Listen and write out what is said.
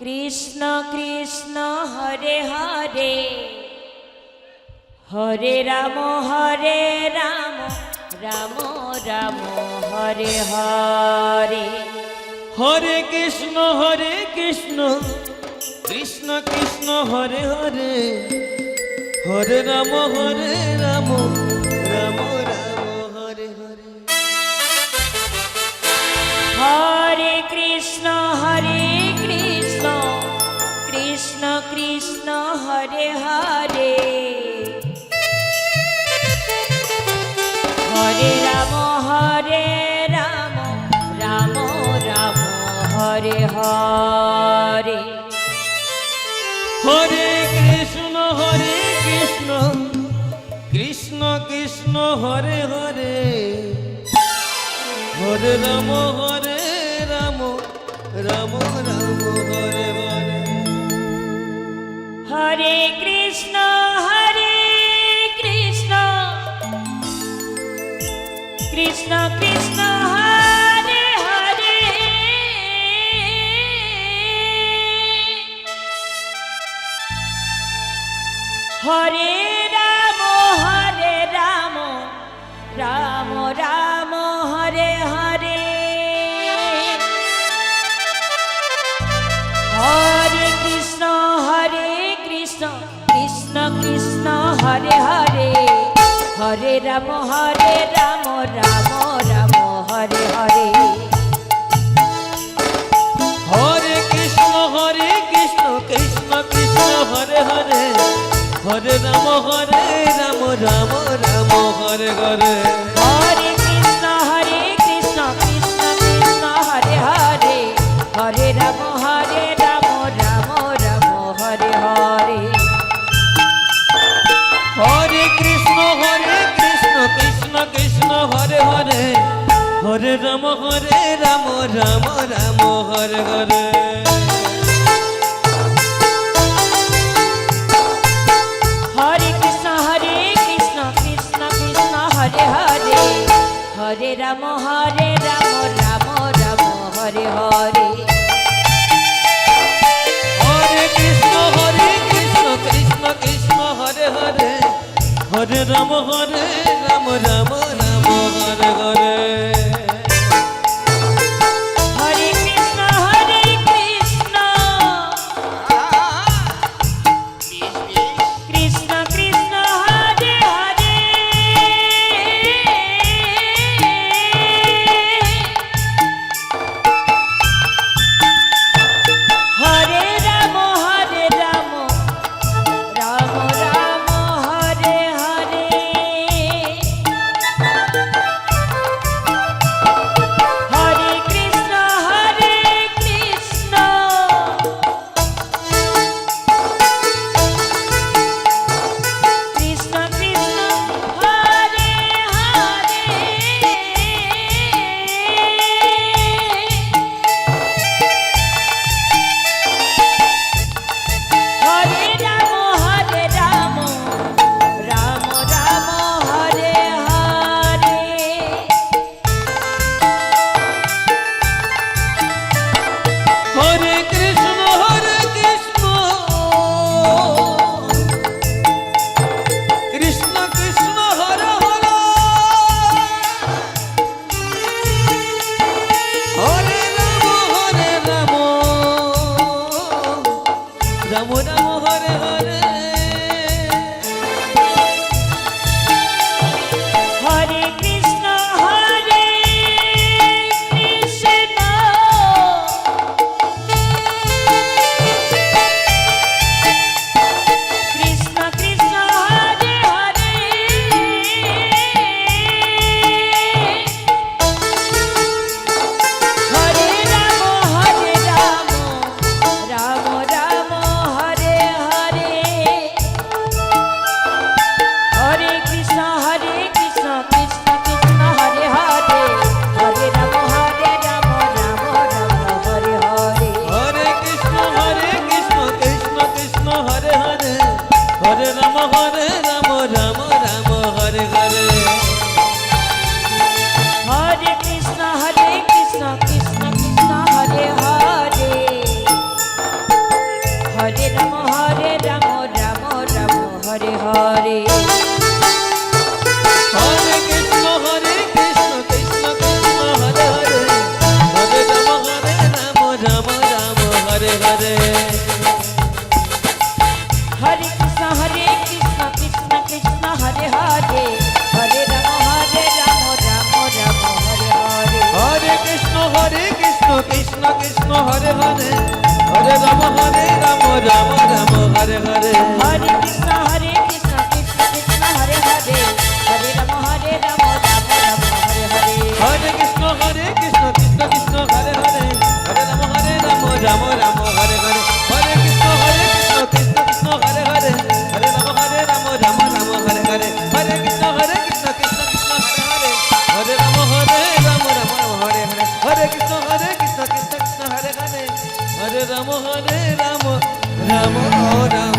Krishna Krishna Hare Hare Hare Ram Ram Ram Hare Hare. Hare Krishna Krishna Krishna Hare Hare Hare Ram Ram Ram Hare Hare. Hare Krishna Krishna Krishna Hare Hare Hare Ram Ram Ram Hare Hare. Hare Krishna Krishna Krishna Hare Hare Hare Ram Ram Ram Hare Hare. Hare Krishna Krishna Krishna Hare Hare Hare Ram Ram Ram Hare Hare. Hare Krishna Krishna Krishna Hare Hare Hare Ram Ram Ram Hare Hare. Hare Krishna Krishna Krishna Hare Hare Hare Ram Ram Ram Hare Hare. Hare Krishna Krishna Krishna Hare Hare Hare Ram Ram Ram Hare Hare. Hare Krishna Krishna Krishna Hare Hare Hare Ram Ram Ram Hare Hare. Hare Krishna Krishna Krishna Hare Hare Hare Ram Ram Ram Hare Hare. Hare Krishna Krishna Krishna Hare Hare Hare Ram Ram Ram Hare Hare. Hare Krishna Krishna Krishna Hare Hare Hare Ram Ram Ram Hare Hare. Krishna Krishna Hare Hare Hare Ram Ram Ram Hare Hare Hare Krishna Krishna Krishna Hare Hare Hare Ram Ram Ram Hare Hare Hare Krishna Krishna Krishna Hare Hare Hare Ram Ram Ram Hare Hare Hare Krishna Krishna Krishna Hare Hare Hare Ram Ram Ram Hare Hare Hare Krishna Krishna Krishna Hare Hare Hare Ram Ram Hare Hare Hare Krishna Krishna Krishna Hare Hare Hare Ram Ram Ram